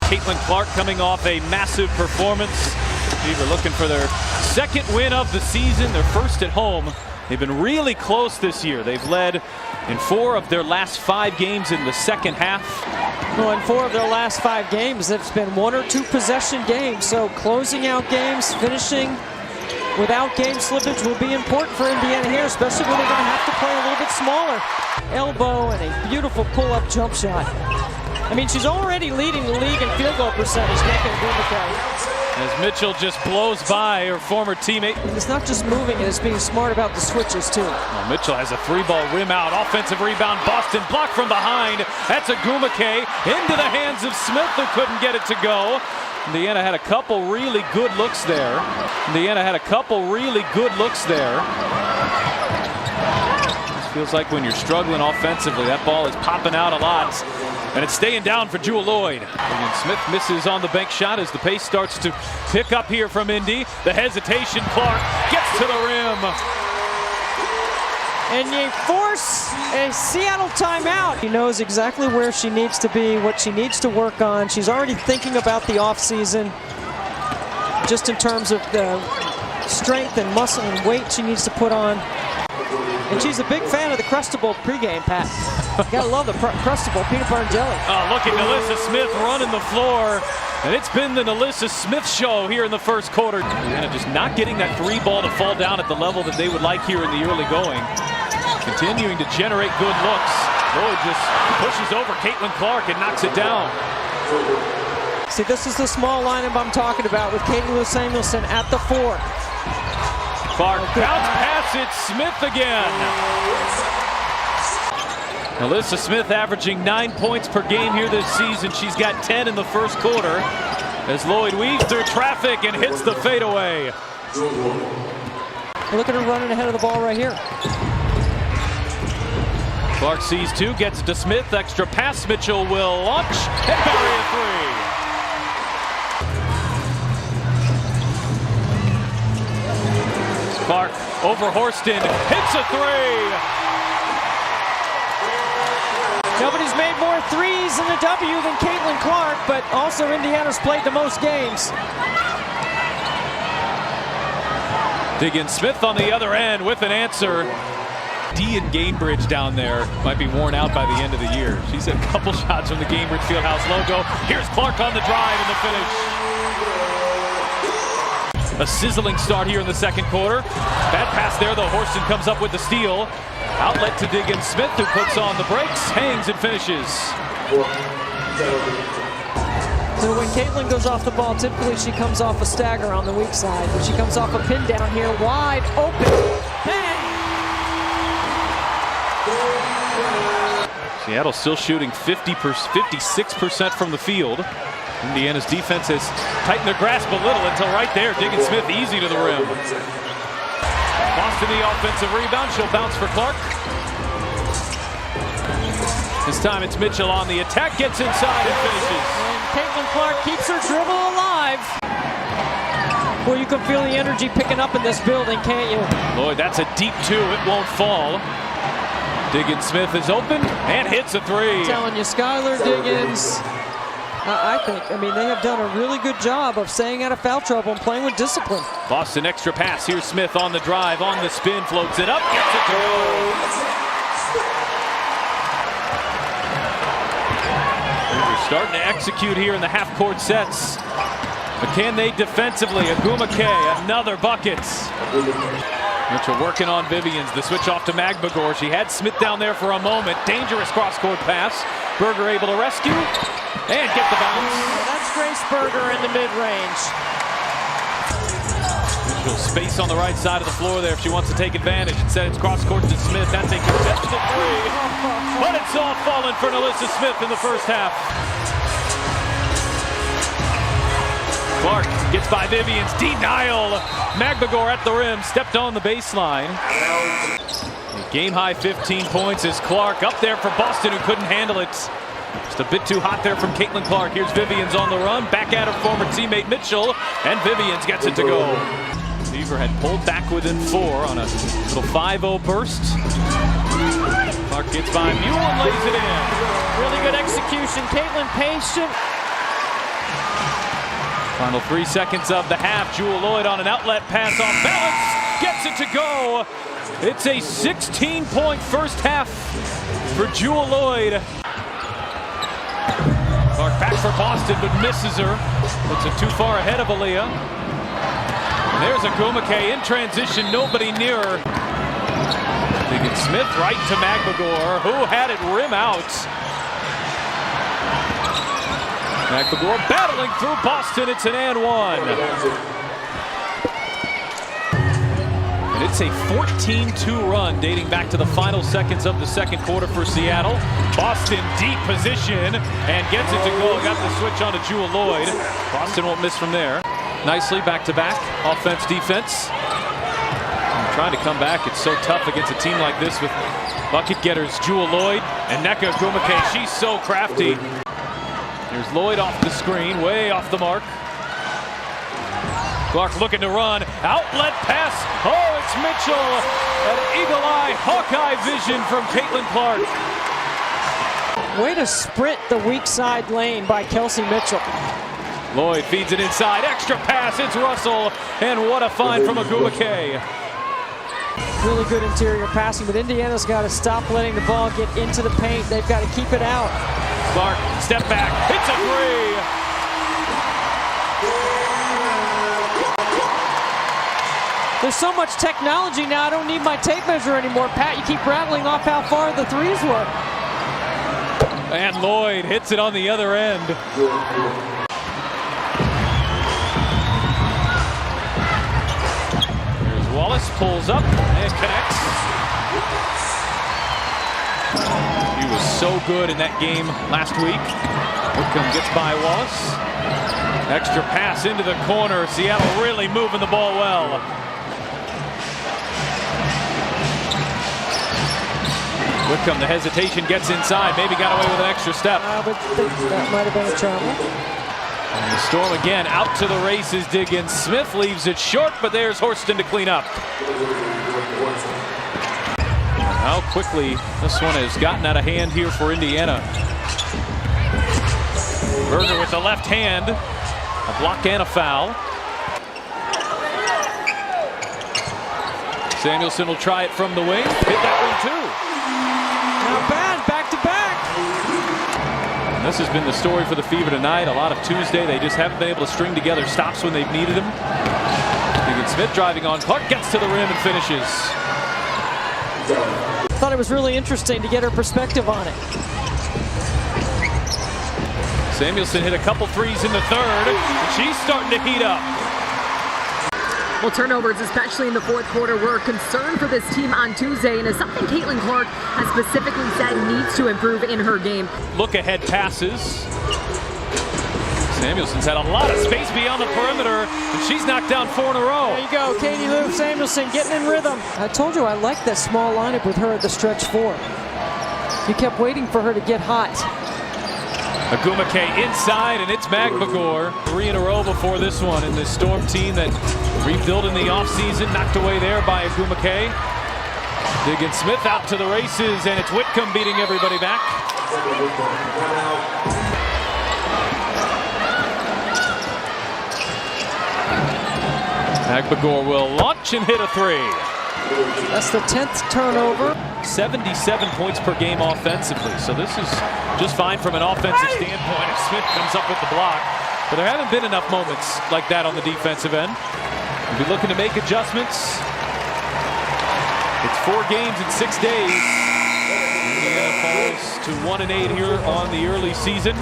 Caitlin Clark coming off a massive performance. We're looking for their second win of the season, their first at home. They've been really close this year. They've led in 4 of their last 5 games in the second half. Well, in 4 of their last 5 games, it's been 1 or 2 possession games. So closing out games, finishing without game slippage will be important for Indiana here, especially when they're going to have to play a little bit smaller. Elbow and a beautiful pull-up jump shot. I mean, she's already leading the league in field goal percentage, Nika. As Mitchell just blows by her former teammate. It's not just moving, it's being smart about the switches, too. Well, Mitchell has a 3-ball rim out. Offensive rebound, Boston blocked from behind. That's a Gumake into the hands of Smith, who couldn't get it to go. Indiana had a couple really good looks there. This feels like when you're struggling offensively, that ball is popping out a lot. And it's staying down for Jewel Lloyd. And Smith misses on the bank shot as the pace starts to pick up here from Indy. The hesitation, Clark gets to the rim. And you force a Seattle timeout. She knows exactly where she needs to be, what she needs to work on. She's already thinking about the offseason, just in terms of the strength and muscle and weight she needs to put on. And she's a big fan of the Crustable pregame, Pat. You gotta love the Crustable peanut butter and jelly. Oh, look at Nalissa Smith running the floor. And it's been the Nalissa Smith show here in the first quarter. And just not getting that 3-ball to fall down at the level that they would like here in the early going. Continuing to generate good looks. Lloyd just pushes over Caitlin Clark and knocks it down. See, this is the small lineup I'm talking about with Katie Lou Samuelson at the 4. Clark bounce pass, it's Smith again. Nalissa Smith averaging 9 points per game here this season. She's got 10 in the first quarter as Lloyd weaves through traffic and hits the fadeaway. Look at her running ahead of the ball right here. Clark sees 2, gets it to Smith. Extra pass, Mitchell will launch and bury a 3. Clark over Horston, hits a 3. Nobody's made more threes in the W than Caitlin Clark, but also Indiana's played the most games. Diggins-Smith on the other end with an answer. D and Gainbridge down there might be worn out by the end of the year. She's had a couple shots from the Gainbridge Fieldhouse logo. Here's Clark on the drive and the finish. A sizzling start here in the second quarter. Bad pass there, though. Horston comes up with the steal. Outlet to Diggins-Smith, who puts on the brakes, hangs and finishes. So when Caitlin goes off the ball, typically she comes off a stagger on the weak side, but she comes off a pin down here, wide open. Bang! Seattle still shooting 56% from the field. Indiana's defense has tightened their grasp a little until right there. Diggins-Smith easy to the rim. Boston the offensive rebound. She'll bounce for Clark. This time it's Mitchell on the attack. Gets inside and finishes. And Caitlin Clark keeps her dribble alive. Well, you can feel the energy picking up in this building, can't you? Lloyd, that's a deep 2. It won't fall. Diggins-Smith is open and hits a 3. I'm telling you, Skylar Diggins. I mean, they have done a really good job of staying out of foul trouble and playing with discipline. Boston extra pass. Here's Smith on the drive, on the spin, floats it up, gets it to go. They're starting to execute here in the half-court sets. But can they defensively? Agumake, another bucket. Mitchell working on Vivians. The switch off to Magbagor. She had Smith down there for a moment. Dangerous cross-court pass. Berger able to rescue and get the bounce. That's Grace Berger in the mid-range. Mitchell space on the right side of the floor there if she wants to take advantage. Instead, it's cross-court to Smith. That's a contested 3. But it's all fallen for Nalissa Smith in the first half. Clark gets by Vivians. Denial. Magbagor at the rim. Stepped on the baseline. Game high 15 points is Clark up there for Boston, who couldn't handle it. Just a bit too hot there from Caitlin Clark. Here's Vivians on the run. Back at her former teammate Mitchell. And Vivians gets it to go. Beaver had pulled back within 4 on a little 5-0 burst. Clark gets by Muhl and lays it in. Really good execution. Caitlin patient. Final 3 seconds of the half. Jewell Loyd on an outlet pass off balance. Gets it to go. It's a 16-point first half for Jewell Loyd. Clark back for Boston, but misses her. Puts it too far ahead of Aaliyah. And there's Agumake in transition, nobody nearer. Diggins-Smith right to Magbagor, who had it rim out. Magbagor battling through Boston. It's an and one. And it's a 14-2 run dating back to the final seconds of the second quarter for Seattle. Boston deep position and gets it to go. Got the switch on to Jewell Loyd. Boston won't miss from there. Nicely back-to-back, offense, defense. And trying to come back. It's so tough against a team like this with bucket getters Jewell Loyd and Nika Agumake. She's so crafty. Here's Loyd off the screen, way off the mark. Clark looking to run. Outlet pass. Oh, it's Mitchell. An eagle-eye, Hawkeye vision from Caitlin Clark. Way to sprint the weak side lane by Kelsey Mitchell. Loyd feeds it inside. Extra pass. It's Russell. And what a find from Agumake. Really good interior passing, but Indiana's got to stop letting the ball get into the paint. They've got to keep it out. Clark, step back. Hits a three. There's so much technology now, I don't need my tape measure anymore. Pat, you keep rattling off how far the threes were. And Loyd hits it on the other end. There's Wallace, pulls up and connects. He was so good in that game last week. Whitcomb gets by Wallace. Extra pass into the corner. Seattle really moving the ball well. Whitcomb, the hesitation, gets inside. Maybe got away with an extra step. But that might have been a travel. And the Storm again out to the races. Diggins-Smith leaves it short, but there's Horston to clean up. How quickly this one has gotten out of hand here for Indiana. Berger with the left hand. A block and a foul. Samuelson will try it from the wing. Hit that one too. Not bad, back to back. And this has been the story for the Fever tonight. A lot of Tuesday. They just haven't been able to string together stops when they've needed them. Diggins-Smith driving on. Clark gets to the rim and finishes. Thought it was really interesting to get her perspective on it. Samuelson hit a couple threes in the third, and she's starting to heat up. Well, turnovers, especially in the fourth quarter, were a concern for this team on Tuesday, and is something Caitlin Clark has specifically said needs to improve in her game. Look ahead passes. Samuelson's had a lot of space beyond the perimeter, and she's knocked down 4 in a row. There you go, Katie Lou Samuelson getting in rhythm. I told you I like that small lineup with her at the stretch 4. You kept waiting for her to get hot. Agumake inside, and it's Magbagor. 3 in a row before this one, and this Storm team that rebuilt in the offseason, knocked away there by Agumake. Diggins-Smith out to the races, and it's Whitcomb beating everybody back. Magbagor will launch and hit a 3. That's the 10th turnover. 77 points per game offensively, so this is just fine from an offensive standpoint. If Smith comes up with the block, but there haven't been enough moments like that on the defensive end. We'll be looking to make adjustments. It's 4 games in 6 days. Indiana falls to 1-8 here on the early season.